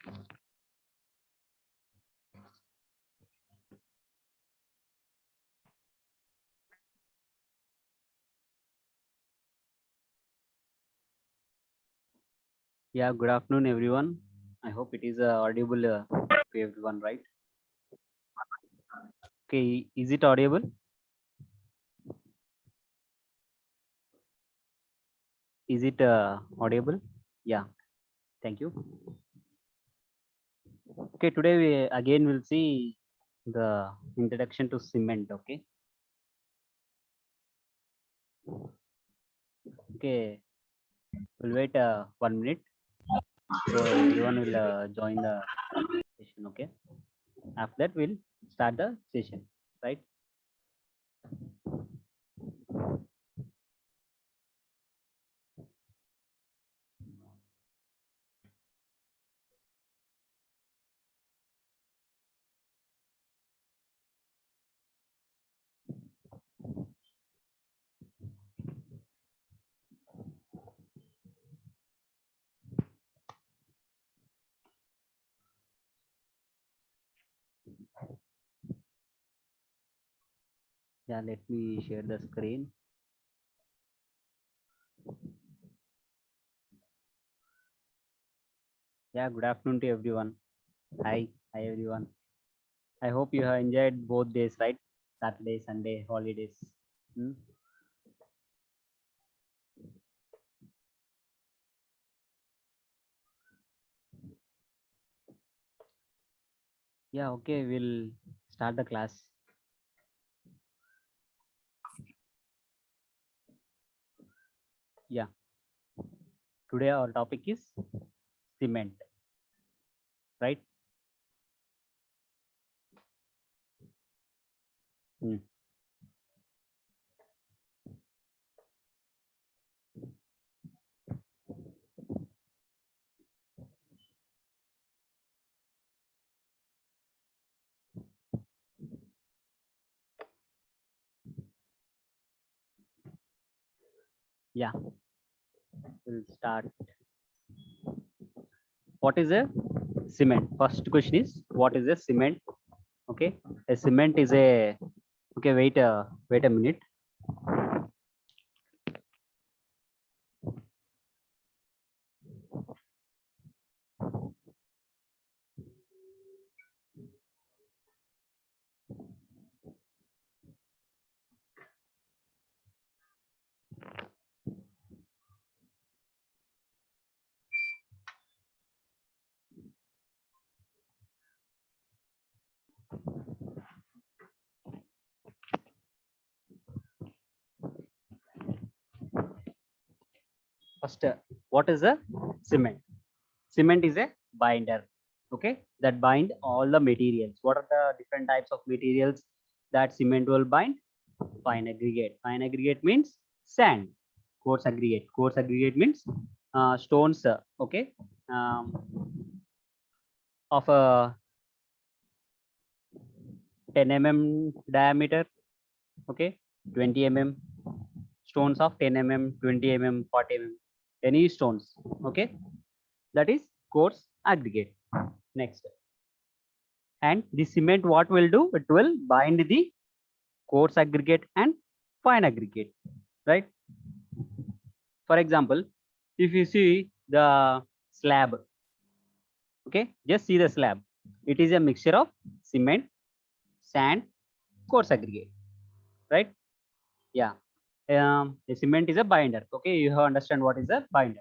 Yeah, good afternoon, everyone. I hope it is audible to everyone, right? Okay, is it audible? Is it audible? Yeah, thank you. Okay, today we again will see the introduction to cement. Okay, we'll wait 1 minute so everyone will join the session. Okay, after that we'll start the session, right? Yeah, let me share the screen. Yeah, good afternoon to everyone. Hi everyone. I hope you have enjoyed both days, right? Saturday, Sunday, holidays. Hmm? Yeah, okay, we'll start the class. Yeah, today our topic is cement, right? Hmm. Yeah, we'll start. What is a cement? First question is what is a cement? Okay, a cement is a okay. Wait a minute. First, what is a cement? Cement is a binder. Okay, that bind all the materials. What are the different types of materials that cement will bind? Fine aggregate. Fine aggregate means sand. Coarse aggregate. Coarse aggregate means stones. Okay, of a 10 mm diameter. Okay, 20 mm stones of 10 mm, 20 mm, 40 mm. Any stones. Okay, that is coarse aggregate. Next, and the cement what will do? It will bind the coarse aggregate and fine aggregate, right? For example, if you see the slab, okay, just see the slab. It is a mixture of cement, sand, coarse aggregate, right? Yeah. A cement is a binder. Okay, you have understand what is a binder.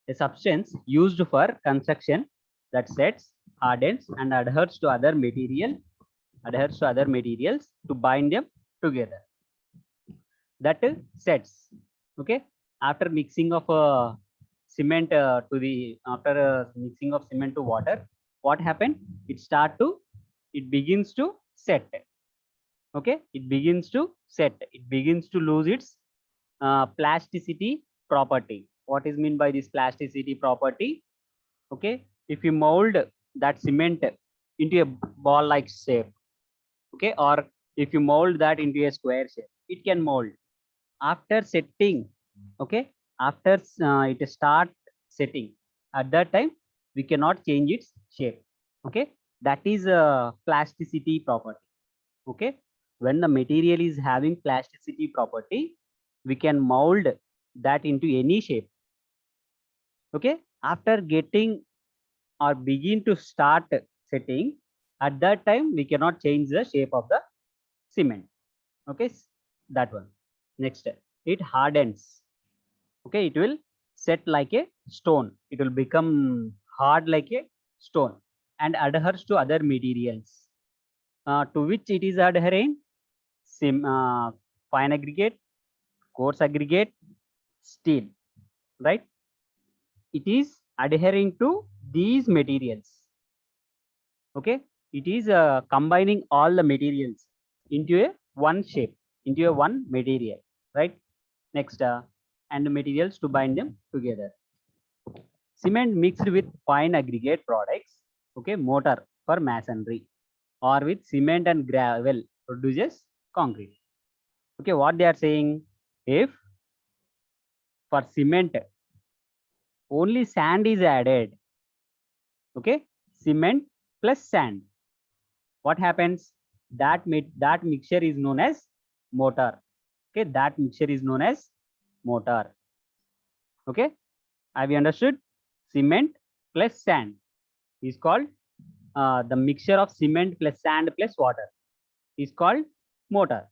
A substance used for construction that sets, hardens, and adheres to other materials to bind them together. That sets. Okay, after mixing of cement to the after mixing of cement to water, what happened? It begins to set. Okay, it begins to lose its plasticity property. What is mean by this plasticity property? Okay, if you mold that cement into a ball like shape, okay, or if you mold that into a square shape, it can mold after setting. Okay, after it start setting, at that time we cannot change its shape. Okay, that is a plasticity property. Okay, when the material is having plasticity property, we can mold that into any shape. Okay, after getting or begin to start setting, at that time we cannot change the shape of the cement. Okay, that one. Next, it hardens. Okay, it will set like a stone. It will become hard like a stone and adheres to other materials. To which it is adhering? Fine aggregate, coarse aggregate, steel, right? It is adhering to these materials. Okay, it is combining all the materials into a one shape, into a one material, right? Next, and materials to bind them together. Cement mixed with fine aggregate products, okay, mortar for masonry, or with cement and gravel produces concrete. Okay, what they are saying, if for cement only sand is added, okay, cement plus sand, what happens? That mixture is known as mortar. Okay, that mixture is known as mortar. Okay, have you understood? Cement plus sand is called the mixture of cement plus sand plus water is called mortar.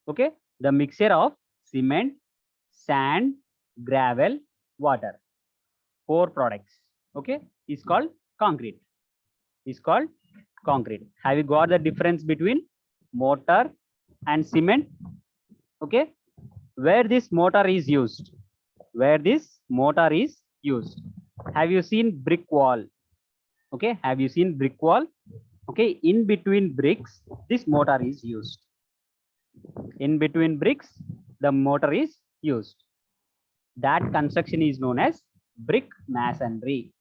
Okay, the mixture of cement, sand, gravel, water, four products, okay, is called concrete. Is called concrete. Have you got the difference between mortar and cement? Okay, where this mortar is used? Where this mortar is used? Have you seen brick wall? Okay, have you seen brick wall? Okay, in between bricks, this mortar is used. In between bricks, the mortar is used. That construction is known as brick masonry.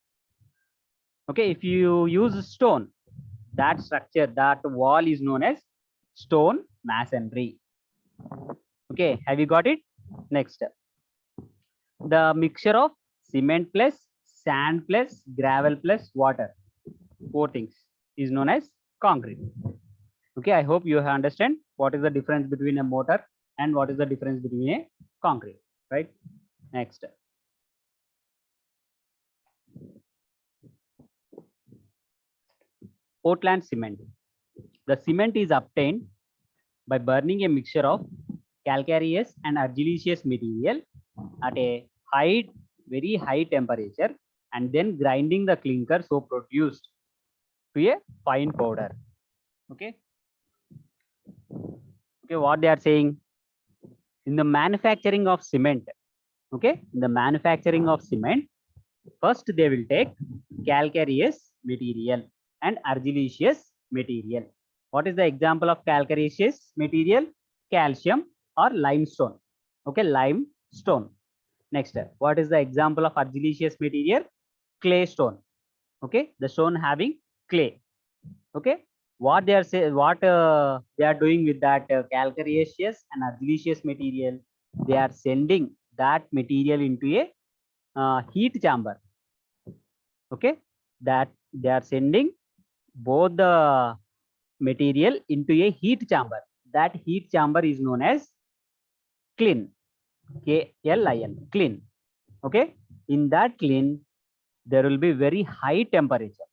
Okay, if you use stone, that structure, that wall is known as stone masonry. Okay, have you got it? Next, the mixture of cement plus sand plus gravel plus water, four things, is known as concrete. Okay, I hope you understand what is the difference between a mortar and what is the difference between a concrete, right? Next, Portland cement. The cement is obtained by burning a mixture of calcareous and argillaceous material at a high, very high temperature, and then grinding the clinker so produced to a fine powder. Okay. Okay, what they are saying, in the manufacturing of cement, okay, in the manufacturing of cement, first they will take calcareous material and argillaceous material. What is the example of calcareous material? Calcium or limestone. Okay, limestone. Next, what is the example of argillaceous material? Clay stone. Okay, the stone having clay. Okay, what they are saying, what they are doing with that calcareous and argillaceous material? They are sending that material into a heat chamber. Okay, that they are sending both the material into a heat chamber. That heat chamber is known as kiln. KLIN, kiln. Okay, in that kiln there will be very high temperature.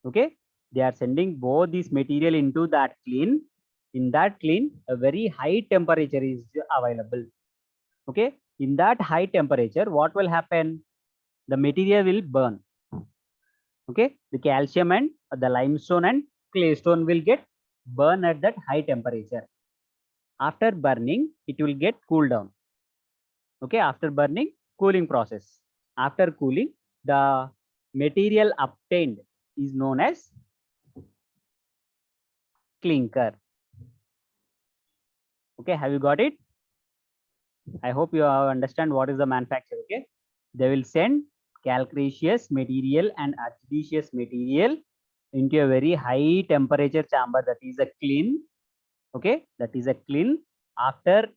Okay, they are sending both this material into that kiln. In that kiln, a very high temperature is available. Okay, in that high temperature, what will happen? The material will burn. Okay, the calcium and the limestone and clay stone will get burn at that high temperature. After burning, it will get cooled down. Okay, after burning, cooling process. After cooling, the material obtained is known as clinker. Okay, have you got it? I hope you understand what is the manufacture. Okay, they will send calcareous material and argillaceous material into a very high temperature chamber, that is a kiln. Okay, that is a kiln. After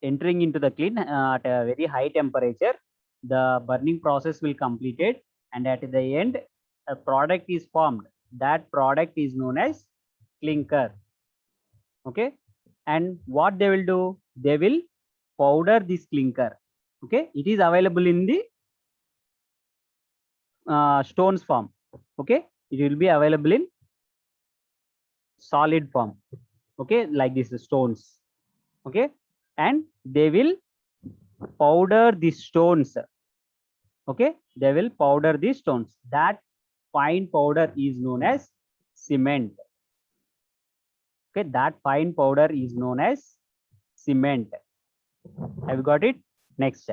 entering into the kiln at a very high temperature, the burning process will completed, and at the end a product is formed. That product is known as clinker. Okay, and what they will do, they will powder this clinker. Okay, it is available in the stones form. Okay, it will be available in solid form. Okay, like this stones. Okay, and they will powder the stones. Okay, they will powder the stones. That fine powder is known as cement. Okay, that fine powder is known as cement. Have you got it? Next,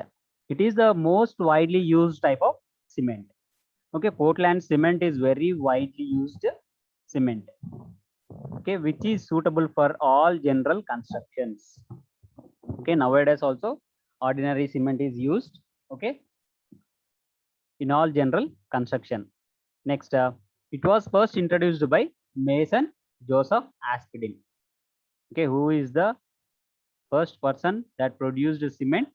it is the most widely used type of cement. Okay, Portland cement is very widely used cement. Okay, which is suitable for all general constructions. Okay, nowadays also ordinary cement is used. Okay, in all general construction. Next, it was first introduced by Mason Joseph Aspdin. Okay, who is the first person that produced cement?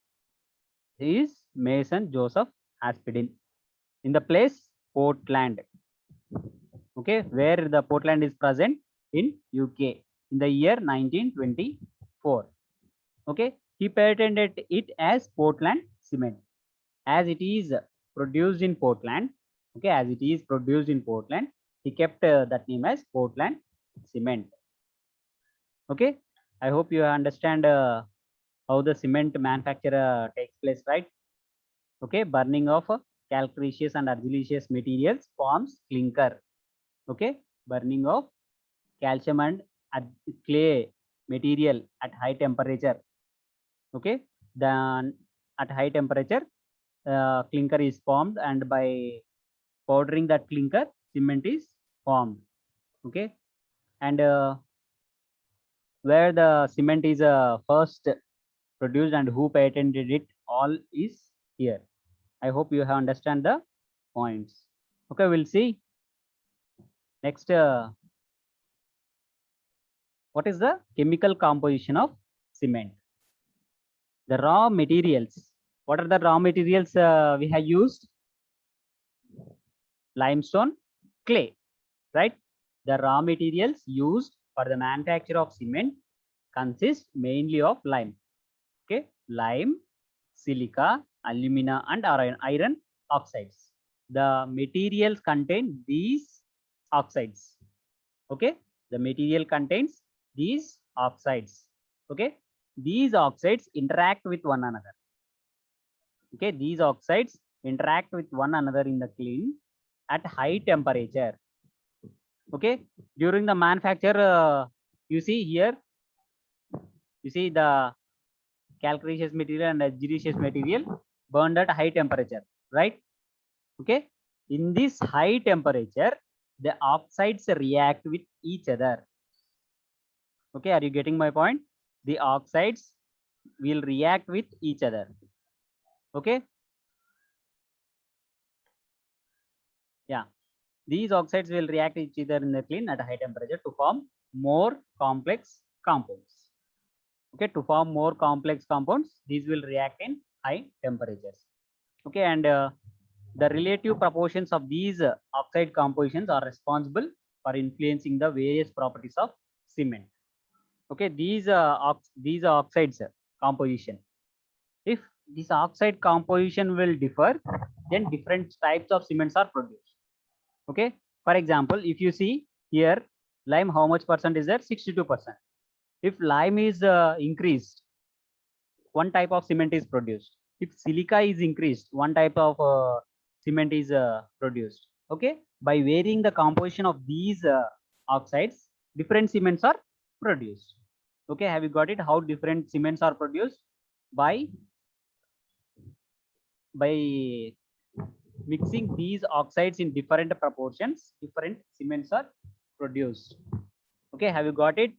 He is Mason Joseph Aspdin. In the place Portland. Okay, where the Portland is present in UK in the year 1924. Okay, he patented it as Portland cement, as it is produced in Portland. Okay, as it is produced in Portland, he kept that name as Portland cement. Okay, I hope you understand how the cement manufacture takes place, right? Okay, burning of calcareous and argillaceous materials forms clinker. Okay, burning of calcium and clay material at high temperature. Okay, then at high temperature clinker is formed, and by powdering that clinker, cement is formed. Okay, and where the cement is first produced and who patented it, all is here. I hope you have understand the points. Okay, we'll see next. What is the chemical composition of cement? The raw materials. What are the raw materials we have used? Limestone, clay, right? The raw materials used for the manufacture of cement consist mainly of lime. Okay, lime, silica, alumina, and iron oxides. The materials contain these oxides. Okay, the material contains these oxides. Okay, these oxides interact with one another. Okay, these oxides interact with one another in the kiln at high temperature. Okay, during the manufacture, you see here, you see the calcareous material and argillaceous material burned at high temperature, right? Okay, in this high temperature, the oxides react with each other. Okay, are you getting my point? The oxides will react with each other. Okay, yeah, these oxides will react each other in the kiln at high temperature to form more complex compounds. Okay, to form more complex compounds, these will react in high temperatures. Okay, and the relative proportions of these oxide compositions are responsible for influencing the various properties of cement. Okay, these oxides composition. If this oxide composition will differ, then different types of cements are produced. Okay, for example, if you see here, lime, how much percent is there? 62%. If lime is increased, one type of cement is produced. If silica is increased, one type of cement is produced. Okay, by varying the composition of these oxides, different cements are produced. Okay, have you got it? How different cements are produced? By mixing these oxides in different proportions, different cements are produced. Okay, have you got it?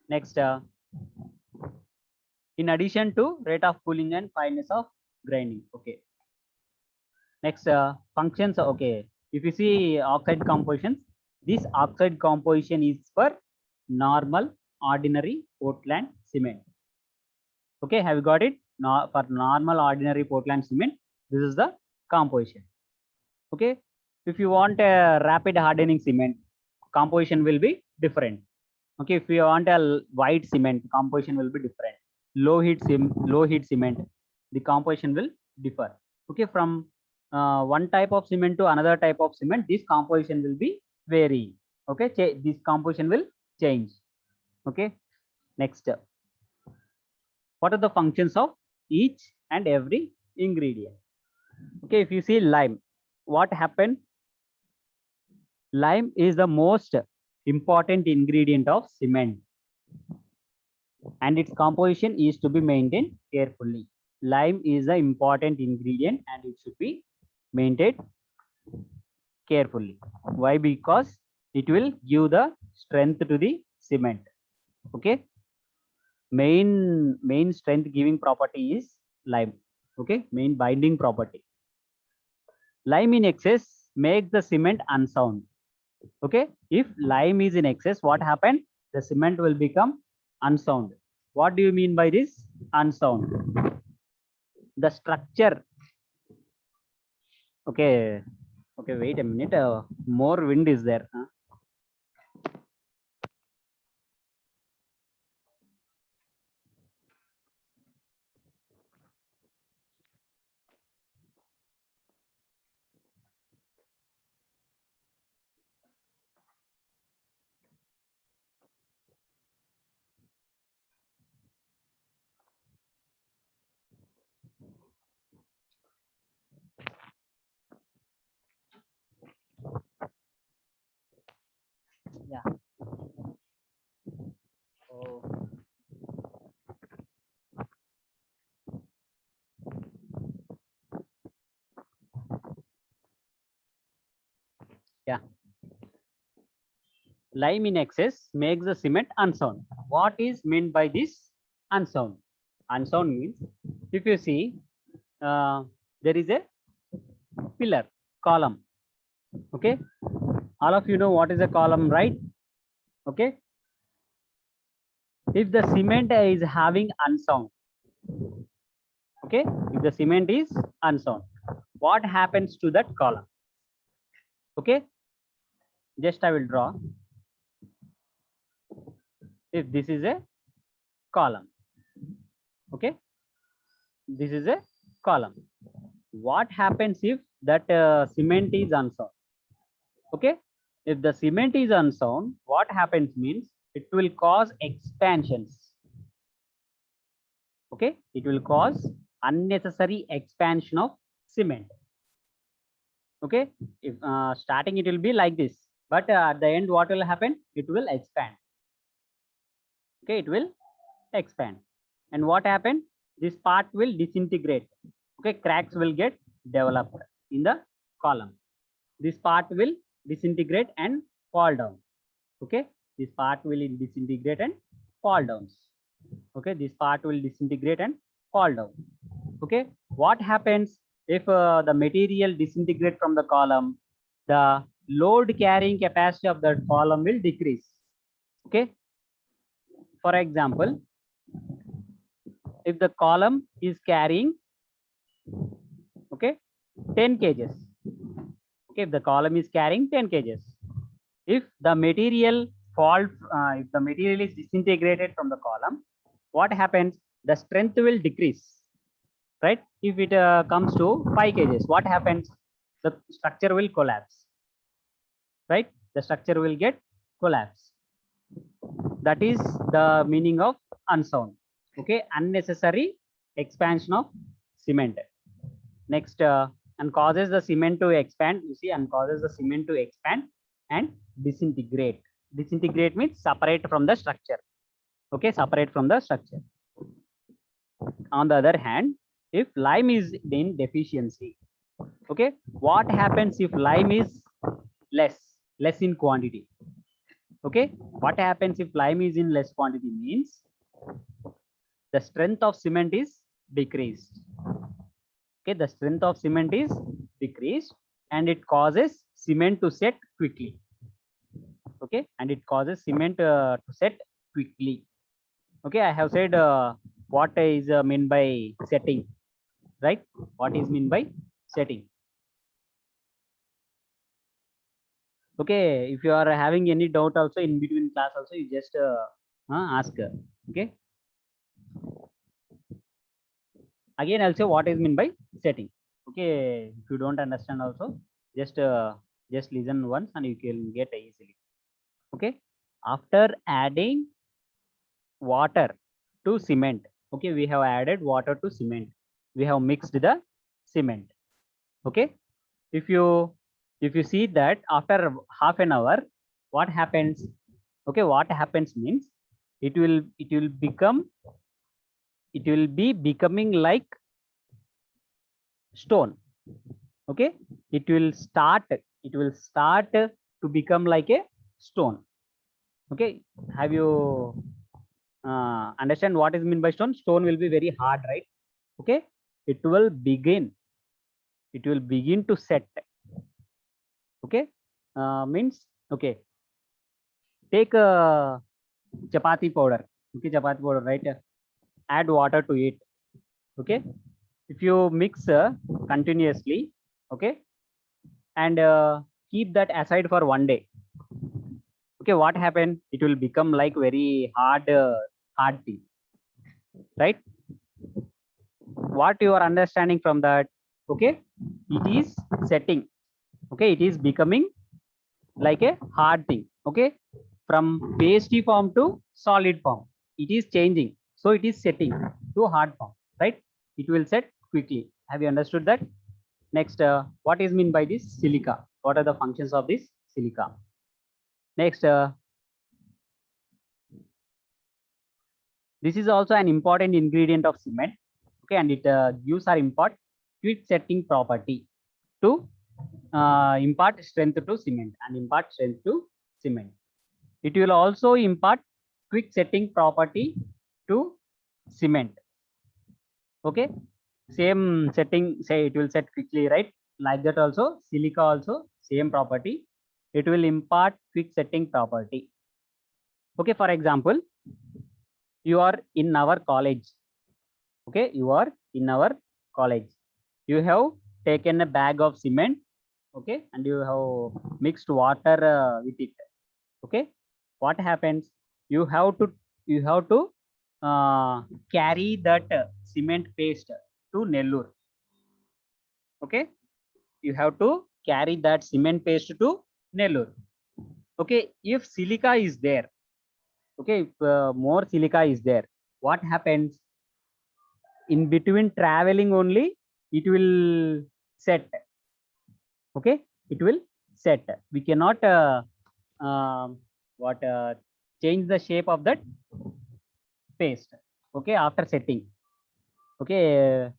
Next, in addition to rate of cooling and fineness of grinding. Okay, next, functions. Okay, if you see oxide compositions, this oxide composition is for normal ordinary Portland cement. Okay, have you got it? For normal ordinary Portland cement, This is the composition. Okay, if you want a rapid hardening cement, composition will be different. Okay, if you want a white cement, composition will be different. Low heat cement, the composition will differ. Okay, from one type of cement to another type of cement, this composition will be vary. Okay, this composition will change. Okay, next, what are the functions of each and every ingredient? Okay, if you see lime, what happened? Lime is the most important ingredient of cement, and its composition is to be maintained carefully. Lime is the important ingredient and it should be maintained carefully. Why? Because it will give the strength to the cement. Okay, main strength giving property is lime. Okay, main binding property. Lime in excess makes the cement unsound. Okay, if lime is in excess, what happened? The cement will become unsound. What do you mean by this? Unsound. The structure. Okay, okay, wait a minute. More wind is there. Huh? Yeah. Oh. Yeah. Lime in excess makes the cement unsound. What is meant by this unsound? Unsound means, if you see, there is a pillar, column. Okay, all of you know what is a column, right? Okay, if the cement is having unsound, okay, if the cement is unsound, what happens to that column? Okay, just I will draw. If this is a column, okay, this is a column, what happens if that cement is unsound? Okay, if the cement is unsound, what happens means it will cause expansions. Okay, it will cause unnecessary expansion of cement. Okay, if starting it will be like this, but at the end what will happen? It will expand. Okay, it will expand, and what happened? This part will disintegrate. Okay, cracks will get developed in the column. This part will disintegrate and fall down. Okay, this part will disintegrate and fall down. Okay, this part will disintegrate and fall down. Okay, what happens if the material disintegrate from the column? The load carrying capacity of the column will decrease. Okay, for example, if the column is carrying, okay, 10 kgs. Okay, if the column is carrying 10 kgs, if the material if the material is disintegrated from the column, what happens? The strength will decrease, right? If it comes to 5 kgs, what happens? The structure will collapse, right? The structure will get collapse. That is the meaning of unsound. Okay, unnecessary expansion of cement. Next, and causes the cement to expand. You see, and causes the cement to expand and disintegrate. Disintegrate means separate from the structure. Okay, separate from the structure. On the other hand, if lime is in deficiency, okay, what happens if lime is less in quantity? Okay, what happens if lime is in less quantity means the strength of cement is decreased. Okay, the strength of cement is decreased and it causes cement to set quickly. Okay, and it causes cement to set quickly. Okay, I have said what is meant by setting. right? What is mean by setting? Okay, if you are having any doubt also in between class also, you just ask. Okay. Again, I'll say what is mean by setting. Okay, if you don't understand also, just listen once and you can get easily. Okay. After adding water to cement, okay, we have added water to cement. We have mixed the cement. Okay. If you see that after half an hour, what happens? Okay, what happens means it will be becoming like stone. Okay, it will start to become like a stone. Okay, have you understand what is mean by stone? Stone will be very hard, right? Okay, it will begin to set. Okay, means, okay, take a chapati powder. Okay, chapati powder, right? Add water to it. Okay, if you mix continuously, okay, and keep that aside for 1 day. Okay, what happened? It will become like very hard tea, right? What you are understanding from that? Okay, it is setting. Okay, it is becoming like a hard thing. Okay, from pasty form to solid form, it is changing, so it is setting to hard form, right? It will set quickly. Have you understood that? Next, what is mean by this silica? What are the functions of this silica? Next, this is also an important ingredient of cement. Okay, and it gives our impart quick setting property to impart strength to cement and impart strength to cement. It will also impart quick setting property to cement. Okay, same setting, say it will set quickly, right? Like that also, silica also same property. It will impart quick setting property. Okay, for example, you are in our college. Okay, you are in our college. You have taken a bag of cement. Okay, and you have mixed water with it. Okay, what happens? You have to carry that cement paste to Nellore. Okay, you have to carry that cement paste to Nellore. Okay, if silica is there, okay, if more silica is there, what happens? In between traveling only, it will set. Okay, it will set. We cannot what change the shape of that paste. Okay, after setting. Okay,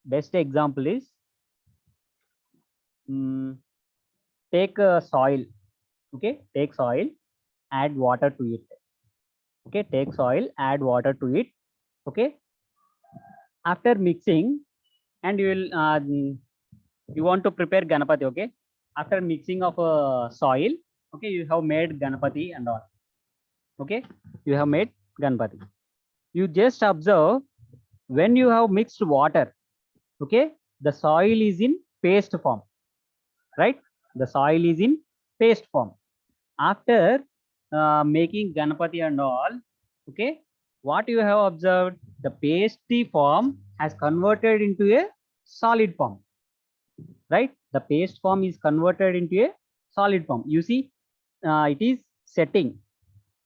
best example is take soil. Okay, take soil, add water to it. Okay, take soil, add water to it. Okay, after mixing, and you want to prepare ganapati. Okay, after mixing of soil, okay, you have made ganapati and all. Okay, you have made ganapati. You just observe, when you have mixed water, okay, the soil is in paste form, right? The soil is in paste form. After making ganapati and all, okay, what you have observed? The pasty form has converted into a solid form, right? The paste form is converted into a solid form. You see, it is setting.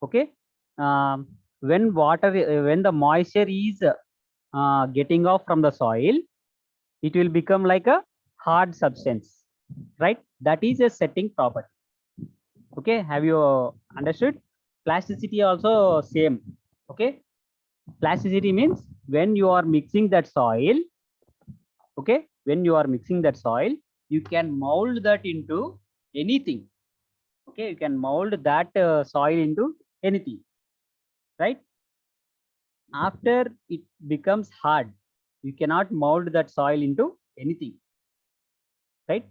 Okay, when the moisture is getting off from the soil, it will become like a hard substance, right? That is a setting property. Okay, have you understood? Plasticity also same. Okay, plasticity means when you are mixing that soil, okay, when you are mixing that soil, you can mold that into anything. Okay, you can mold that soil into anything, right? After it becomes hard, you cannot mold that soil into anything, right?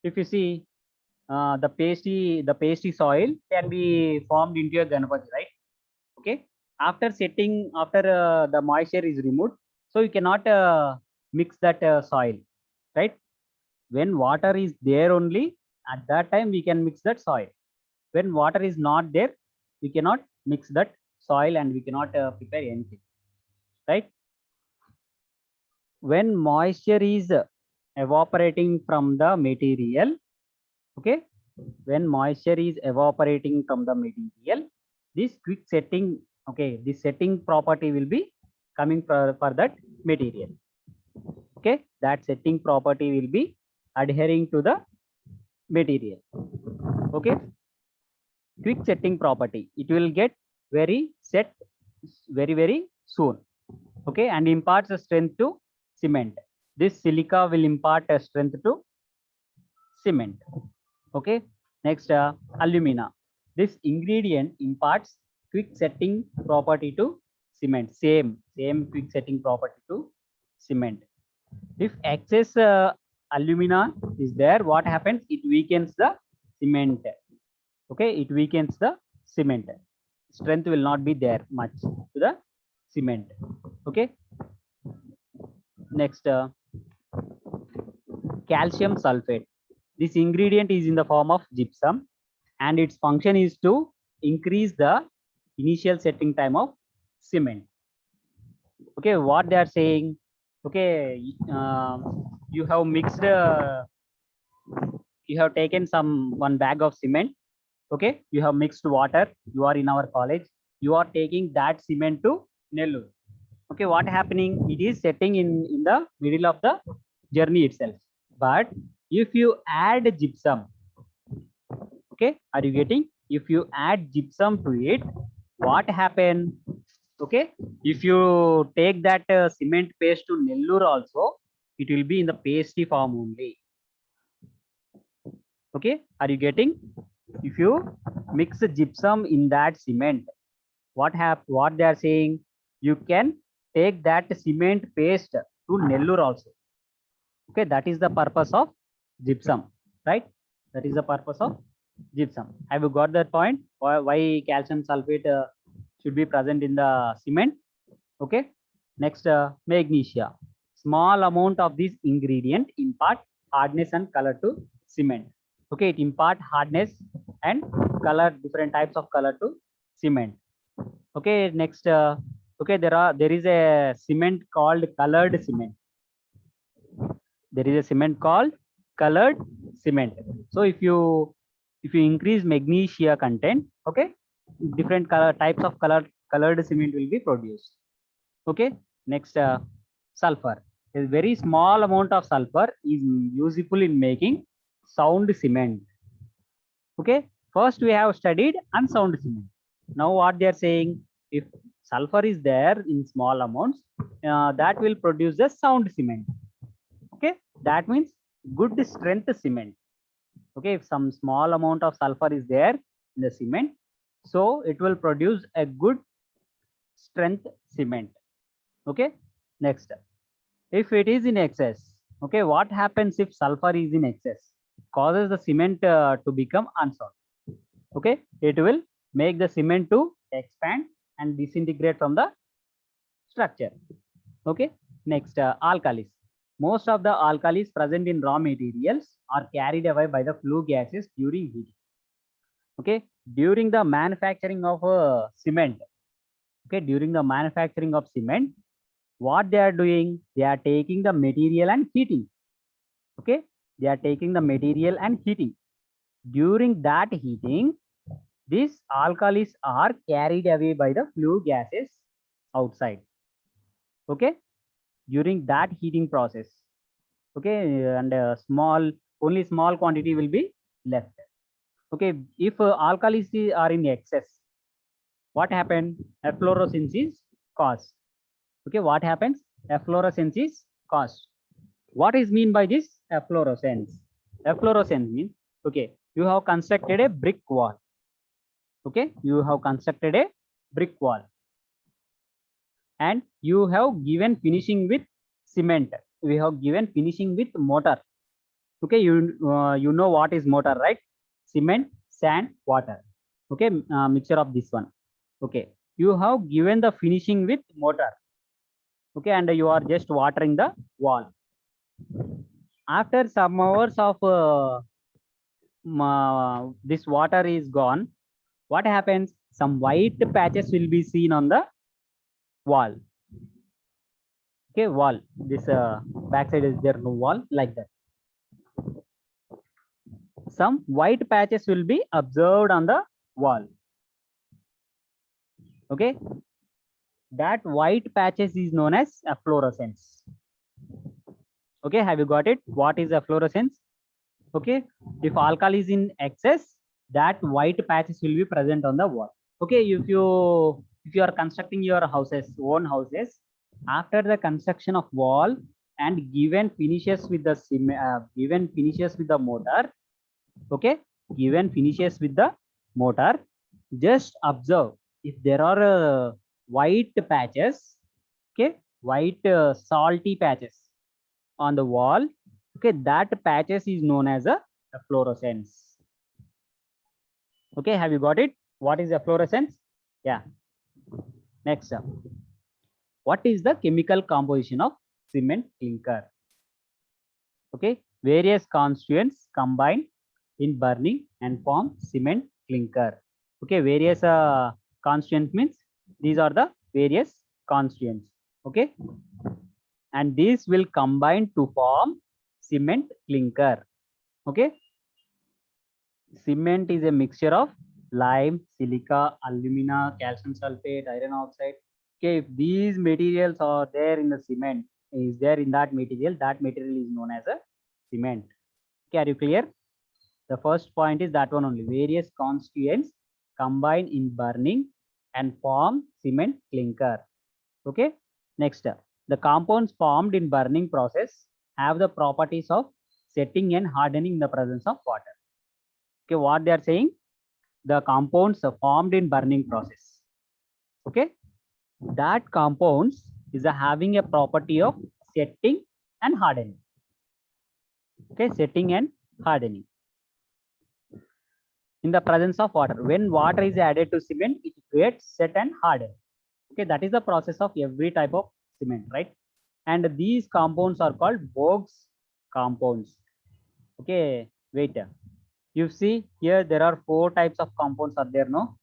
If you see, the pasty soil can be formed into a ganapati, right? Okay, after setting, after the moisture is removed, So you cannot mix that soil, right? When water is there only, at that time we can mix that soil. When water is not there, we cannot mix that soil and we cannot prepare anything, right? When moisture is evaporating from the material, okay, when moisture is evaporating from the material, this quick setting, okay, this setting property will be coming for that material. Okay, that setting property will be adhering to the material. Okay, quick setting property, it will get very set very soon. Okay, and imparts a strength to cement. This silica will impart a strength to cement. Okay, next alumina. This ingredient imparts quick setting property to cement. Same quick setting property to cement. If excess alumina is there, what happens? It weakens the cement. Okay, it weakens the cement. Strength will not be there much to the cement. Okay, next calcium sulfate. This ingredient is in the form of gypsum and its function is to increase the initial setting time of cement. Okay, what they are saying, okay, you have mixed you have taken one bag of cement. Okay, you have mixed water, you are in our college, you are taking that cement to Nellore. Okay, what happening, it is setting in the middle of the journey itself. But if you add gypsum, okay, are you getting? If you add gypsum to it, what happen? Okay, if you take that cement paste to Nellore also, it will be in the pasty form only. Okay, are you getting? If you mix gypsum in that cement, what they are saying, you can take that cement paste to Nellore also. Okay, that is the purpose of gypsum, right? That is the purpose of gypsum. Have you got that point? Why calcium sulfate should be present in the cement? Okay, next magnesia. Small amount of this ingredient impart hardness and color to cement. Okay, it impart hardness and color, different types of color to cement. Okay, next okay, there is a cement called colored cement. There is a cement called colored cement. So if you increase magnesia content, okay, different types of colored cement will be produced. Okay, next sulfur. A very small amount of sulfur is useful in making sound cement. Okay, first we have studied unsound cement. Now what they are saying, if sulfur is there in small amounts, that will produce the sound cement. Okay, that means good strength cement. Okay, if some small amount of sulfur is there in the cement, so it will produce a good strength cement. Okay, next, if it is in excess, okay, what happens if sulfur is in excess? It causes the cement to become unsound. Okay, it will make the cement to expand and disintegrate from the structure. Okay, next alkalis. Most of the alkalis present in raw materials are carried away by the flue gases during heating. Okay, during the manufacturing of cement. Okay, during the manufacturing of cement, what they are doing, they are taking the material and heating. Okay, they are taking the material and heating. During that heating, these alkalis are carried away by the flue gases outside. Okay, during that heating process. Okay, and only small quantity will be left. Okay, if alkalis are in excess, what happens? Efflorescence is caused. Okay, what happens? Efflorescence is caused. What is mean by this efflorescence? Efflorescence means, okay, you have constructed a brick wall. Okay, you have constructed a brick wall and you have given finishing with cement. We have given finishing with mortar. Okay, you know what is mortar, right? Cement, sand, water. Okay, mixture of this one. Okay, you have given the finishing with mortar. Okay, and you are just watering the wall. After some hours of this water is gone, what happens? Some white patches will be seen on the wall. Okay, wall. This backside is there no wall like that. Some white patches will be observed on the wall. Okay, that white patches is known as efflorescence. Okay, have you got it? What is efflorescence? Okay, if alcohol is in excess, that white patches will be present on the wall. Okay, if you are constructing your own houses, after the construction of wall and given finishes with the mortar, okay, given finishes with the mortar, just observe if there are white patches, okay, white salty patches on the wall, okay, that patches is known as a efflorescence. Okay, have you got it? What is efflorescence? Yeah. Next up, what is the chemical composition of cement clinker? Okay, various constituents combine in burning and form cement clinker. Okay, various constituents means these are the various constituents. Okay, and these will combine to form cement clinker. Okay, cement is a mixture of lime, silica, alumina, calcium sulfate, iron oxide. Okay, if these materials are there in the cement, is there in that material is known as a cement. Okay, are you clear? The first point is that one only. Various constituents combine in burning and form cement clinker. Okay, next, the compounds formed in burning process have the properties of setting and hardening in the presence of water. Okay, what they are saying, the compounds are formed in burning process. Okay, that compounds is having a property of setting and hardening. Okay, setting and hardening in the presence of water. When water is added to cement, it gets set and hardened. Okay, that is the process of every type of cement, right? And these compounds are called Bogues compounds. Okay, wait. You see here there are 4 types of compounds are there, no?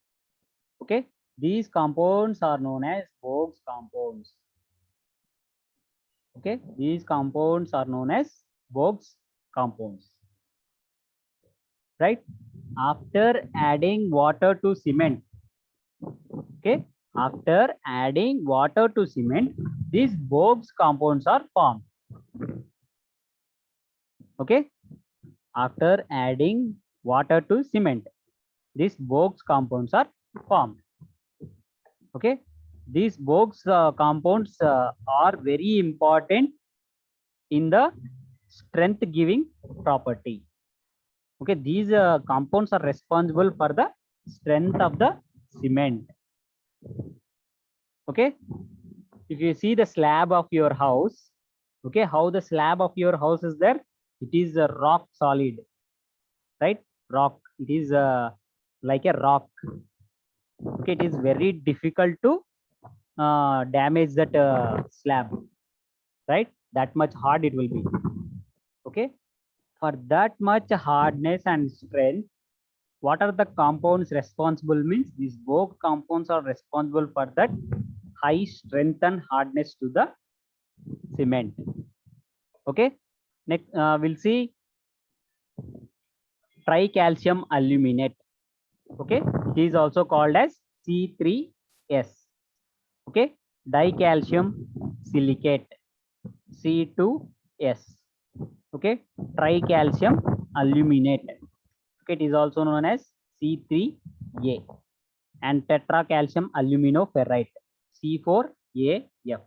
Okay, these compounds are known as Bogues compounds. Okay, these compounds are known as Bogues compounds. Right? After adding water to cement, okay, after adding water to cement, these Bogues compounds are formed. Okay, after adding water to cement, these Bogues compounds are formed. Okay, these Bogues compounds are very important in the strength giving property. Okay, these compounds are responsible for the strength of the cement. Okay, if you see the slab of your house, okay, how the slab of your house is there, it is a rock solid, right? Rock, it is like a rock. Okay, it is very difficult to damage that slab, right? That much hard it will be. Okay, for that much hardness and strength, what are the compounds responsible means these both compounds are responsible for that high strength and hardness to the cement. Okay, next we'll see tricalcium aluminate. Okay, he is also called as C3S. Okay, dicalcium silicate, C2S. Okay, tricalcium aluminate. Okay, it is also known as C3A, and tetracalcium aluminoferrite, C4AF.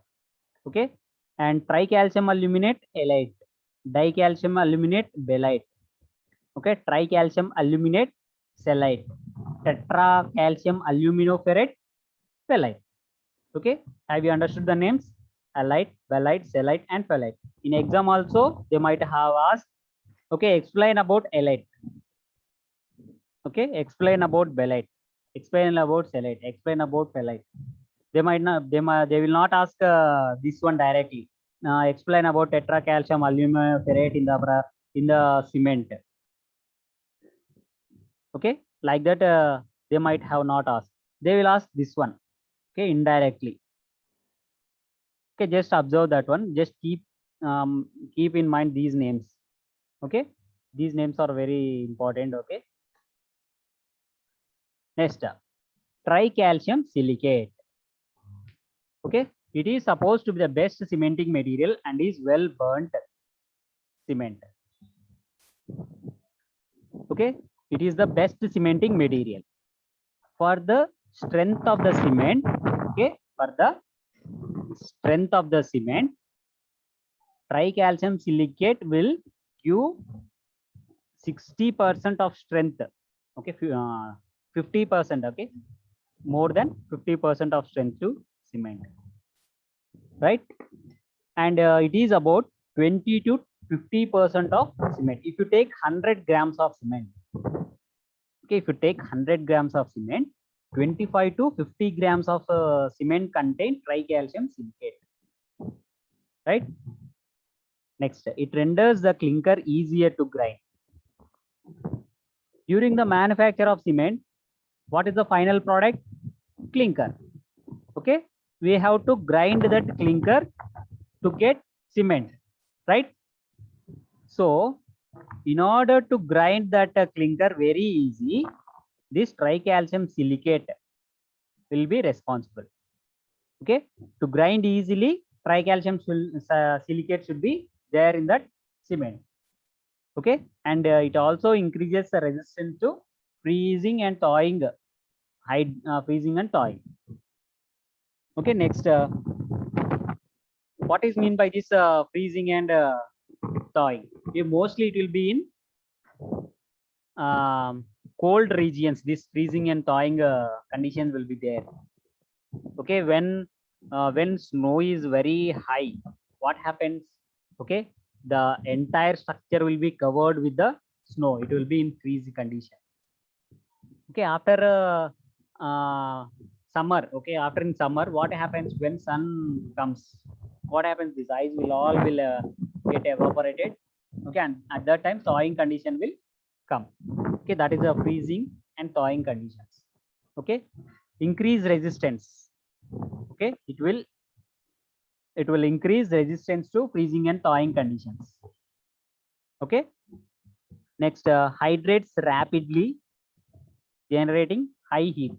Okay, and tricalcium aluminate halide, dicalcium aluminate belite. Okay, tricalcium aluminate cellite, tetracalcium aluminoferrite pellite. Okay, have you understood the names? Halite, belite, cellite, and pellite. In exam also, they might have asked, okay, explain about halite. Okay, explain about belite. Explain about cellite. Explain about pellite. they might not, they will not ask this one directly. Explain about tetra calcium aluminum ferrate in the cement. Okay, like that they might have not asked. They will ask this one. Okay, indirectly. Okay, just observe that one. Just keep in mind these names. Okay, these names are very important. Okay. Next, tricalcium silicate. Okay, it is supposed to be the best cementing material and is well burnt cement. Okay, it is the best cementing material for the strength of the cement. Okay, for the strength of the cement, tricalcium silicate will give 60% of strength. Okay, 50%. Okay, more than 50% of strength to cement, right? And it is about 20 to 50% of cement. If you take 100 grams of cement, okay, if you take 100 grams of cement, 25 to 50 grams of cement contain tricalcium silicate, right? Next, it renders the clinker easier to grind. During the manufacture of cement, what is the final product? Clinker. Okay, we have to grind that clinker to get cement, right? So in order to grind that clinker very easy, this tricalcium silicate will be responsible. Okay, to grind easily, tricalcium silicate should be there in that cement. Okay, and it also increases the resistance to freezing and thawing, freezing and thawing. Okay, next, what is mean by this freezing and thawing? Mostly it will be in cold regions. This freezing and thawing conditions will be there. Okay, when snow is very high, what happens? Okay, the entire structure will be covered with the snow. It will be in freeze condition. Okay, after summer. Okay, after in summer, what happens when sun comes? What happens? This ice will all get evaporated. Okay, and at that time thawing condition will come. Okay, that is a freezing and thawing conditions. Okay, increase resistance. Okay, it will increase resistance to freezing and thawing conditions. Okay, next, hydrates rapidly, generating high heat.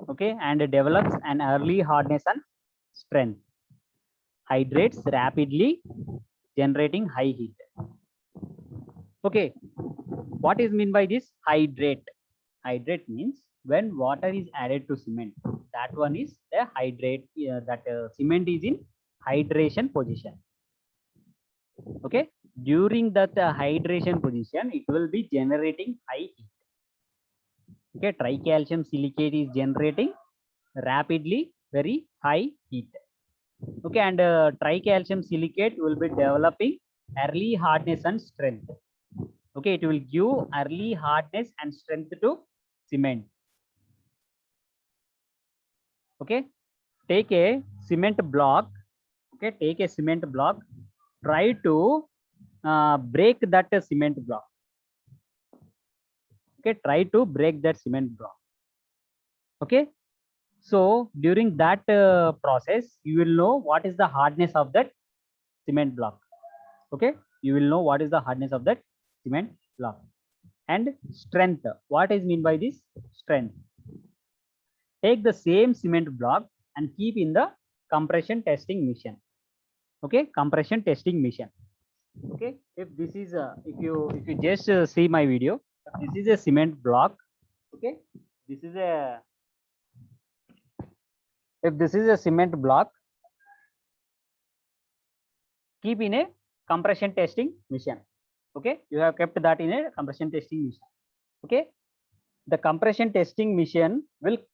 Okay, and develops an early hardness and strength. Hydrates rapidly, generating high heat. Okay, what is mean by this hydrate? Hydrate means when water is added to cement, that one is a hydrate. That cement is in hydration position. Okay, during that hydration position, it will be generating high heat. Okay, tricalcium silicate is generating rapidly very high heat. Okay, and tricalcium silicate will be developing early hardness and strength. Okay, it will give early hardness and strength to cement. Okay, take a cement block. Okay, take a cement block. Try to break that cement block. Okay, try to break that cement block. Okay, so during that process, you will know what is the hardness of that cement block. Okay, you will know what is the hardness of that cement block. And strength, what is mean by this strength? Take the same cement block and keep in the compression testing machine. Okay, compression testing machine. Okay, if this is if you just see my video, this is a cement block. Okay, this is a, if this is a cement block, keep in a compression testing machine. Okay, you have kept that in a compression testing machine. Okay, the compression testing machine will